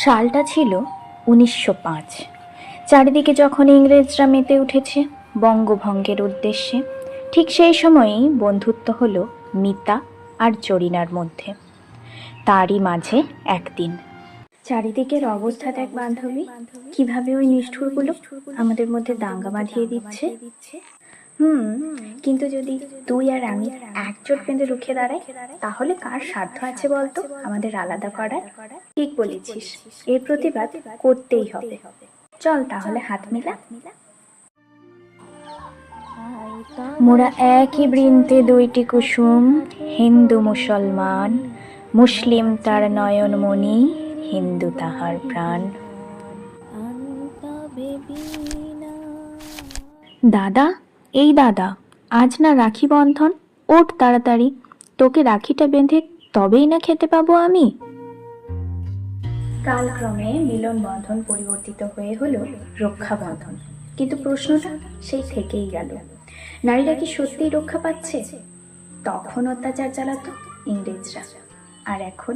সালটা ছিল 1905। চারিদিকে যখন ইংরেজরা মেতে উঠেছে বঙ্গভঙ্গের উদ্দেশ্যে, ঠিক সেই সময়েই বন্ধুত্ব হলো মিতা আর জরিনার মধ্যে। তারই মাঝে একদিন চারিদিকের অবস্থা দেখ বান্ধবী, কিভাবে ওই নিষ্ঠুরগুলো আমাদের মধ্যে দাঙ্গা বাঁধিয়ে দিচ্ছে। কিন্তু যদি তুই আর আমি একজোট বেঁধে রুখে দাঁড়াই, তাহলে কার সাধ্য আছে বলতো আমাদের আলাদা করার? ঠিক বলেছিস, এর প্রতিবাদ করতেই হবে। চল তাহলে হাত মিলা। মোরা একই বৃন্তে দুইটি কুসুম, হিন্দু মুসলমান, মুসলিম তার নয়নমণি, হিন্দু তাহার প্রাণ। দাদা, এই দাদা, আজ না রাখি বন্ধন, ওঠ তাড়াতাড়ি, তোকে রাখিটা বেঁধে তবেই না খেতে পাবো আমি। কালক্রমে মিলন বন্ধন পরিবর্তিত হয়ে হলো রক্ষা বন্ধন, কিন্তু প্রশ্নটা সেই থেকেই গেল, নারীরা কি সত্যিই রক্ষা পাচ্ছে? তখন অত্যাচার চালাতো ইংরেজরা, আর এখন